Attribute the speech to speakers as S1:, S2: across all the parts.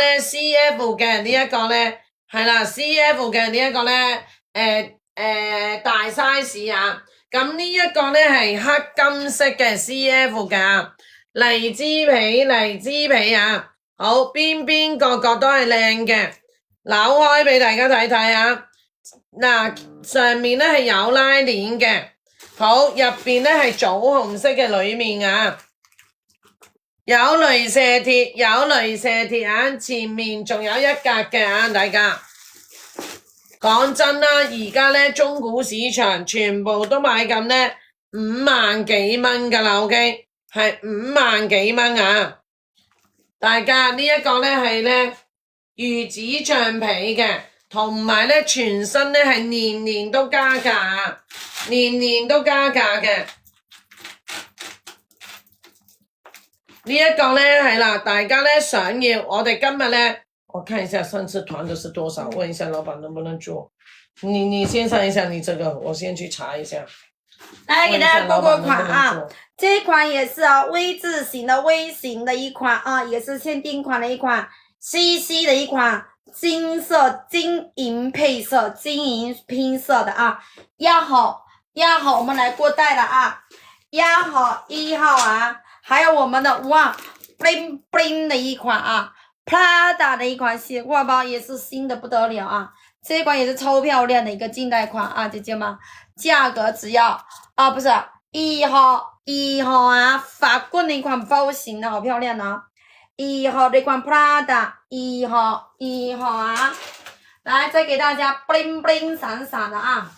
S1: 咧 CF 嘅呢一個咧係啦 ，CF 嘅呢一個咧大 size 啊，咁呢一個咧係黑金色嘅 CF 㗎，荔枝皮啊，好邊角都係靚嘅，扭開俾大家睇睇啊，嗱上面咧係有拉鏈嘅，好入邊咧係棗紅色嘅裏面啊。有鐳射鐵啊！前面仲有一格嘅啊，大家講真啦，而家咧中古市場全部都買緊咧5萬幾蚊噶啦 ，OK 係5萬幾蚊啊！大家呢一個咧係咧魚子橡皮嘅，同埋咧全身咧係年都加價啊，年都加價嘅。呢一個咧係啦，大家咧想要，我哋今日咧，我看一下上次團的是多少，問一下老闆能不能做。你先上一下你這個，我先去查一下。
S2: 來給大家過過款啊，這一款也是啊，V 字型的微型的一款啊，也是限定款的一款，CC 的一款金色金銀配色，金銀拼色的啊，壓好，我們來過袋了啊，壓好1號啊。還有我們的哇 bling bling 的一款啊 ，Prada 的一款斜挎包也是新的不得了啊，這一款也是超漂亮的一個近代款啊，姐姐們，價格只要啊不是1號啊，法棍的一款包型的好漂亮啊，1號的一款 Prada 1號啊，來再給大家 bling bling 閃閃的啊，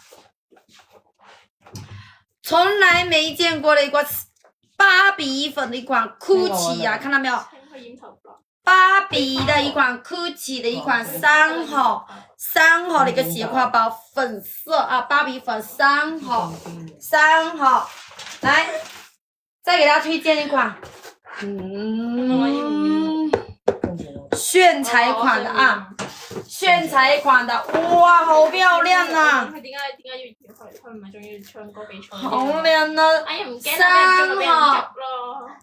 S2: 從來沒見過的一個。芭比粉的一款 Gucci 啊，看到沒有？芭比的一款 Gucci 的一款3號的一個斜挎包，粉色啊，芭比粉3號，來，再給大家推薦一款，炫彩款的啊，炫彩款的，哇，好漂亮啊！
S3: 佢點解要佢唔係仲要唱歌比賽？
S2: 好靚啊！
S3: 哎呀唔驚啦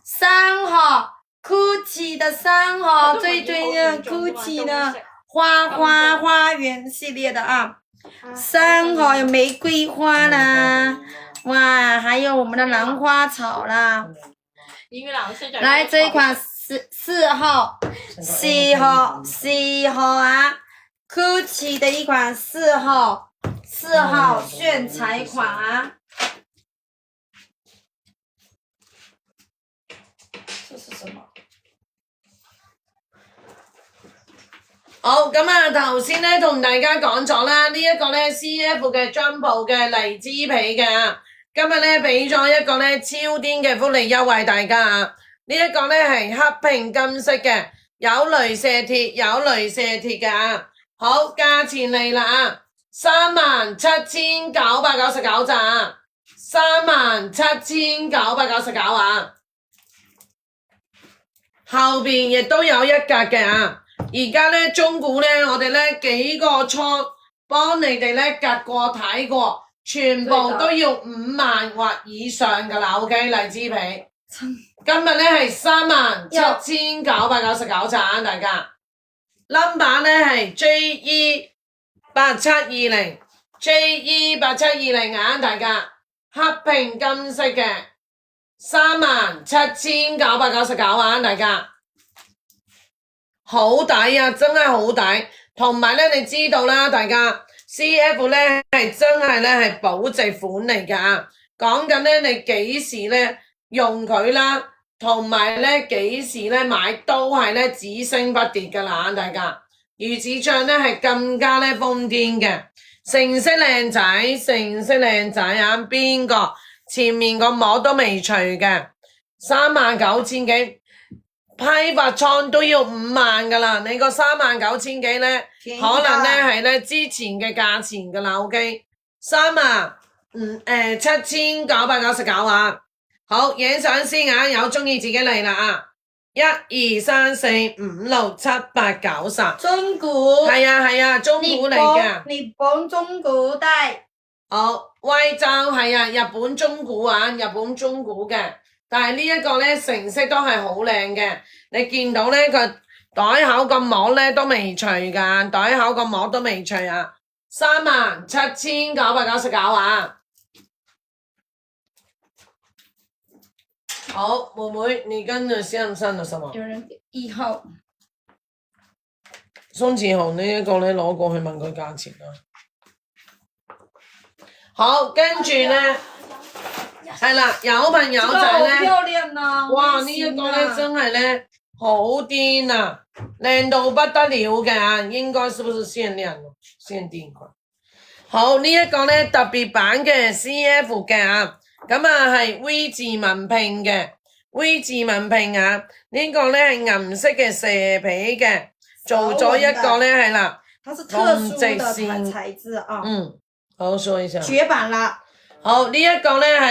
S2: 3號 Gucci 的3號，最的 Gucci 的花園系列的啊，3號有玫瑰花啦，哇，還有我們的蘭花草啦。來這一款4號啊 ，Gucci 的一款4號炫彩款啊。這是什麼？
S1: 好，咁啊頭先咧同大家講咗啦，呢一個咧 CF 嘅Jumbo嘅荔枝皮嘅，今日咧俾咗一個咧超癲嘅福利優惠大家啊！呢一個咧係黑拼金色嘅，有鐳射鐵嘅啊！好，價錢嚟啦啊！37,999咋，37,999啊！後邊亦都有一格嘅啊！而家咧中古咧，我哋咧幾個倉幫你哋咧隔過睇過，全部都要5萬或以上噶啦 ，OK 荔枝皮。今日咧係37,999咋，大家 number 咧係 JE8720 啊，大家黑拼金色嘅37,999啊，大家。好抵啊，真係好抵，同埋咧，你知道啦，大家 CF 咧係真係咧係保值款嚟㗎，講緊咧你幾時咧用佢啦，同埋咧幾時咧買都係咧只升不跌㗎啦，大家魚子醬咧係更加咧瘋癲嘅，成色靚仔啊，邊個前面個膜都未除嘅，39,000幾。批發倉都要5萬噶啦，你個39,000幾咧，可能咧係咧之前嘅價錢噶啦 ，OK， 7,999啊，好影相先啊，有中意自己嚟啦啊，1、2、3、4、5、6、7、8、9、10，
S2: 中古
S1: 係啊，中古嚟嘅，
S2: 日本中古袋，
S1: 好威州係啊，日本中古嘅。但係呢一個咧成色都係好靚嘅，你見到咧佢袋口個膜咧都未除噶，袋口個膜都未除啊，37,999啊！好，妹妹，你跟着先生的什麼？
S2: 有人給1號，
S1: 宋志豪呢一個咧攞過去問佢價錢啦。好，跟住咧係啦，有朋友仔
S2: 這個好
S1: 咧，
S2: 漂亮啊！
S1: 哇！呢
S2: 微型
S1: 一個咧真係咧好癲啊，靚到不得了嘅，應該是不是限量啊？限定款。好，呢一個咧特別版嘅 CF 嘅啊，咁啊係 V 字紋拼嘅 V 字紋拼啊，呢個咧係銀色嘅蛇皮嘅，做咗一個咧係啦，
S2: 它是特殊的
S1: 紅直線
S2: 材質啊，
S1: 嗯，好說一下，
S2: 絕版啦！
S1: 好呢一個咧係。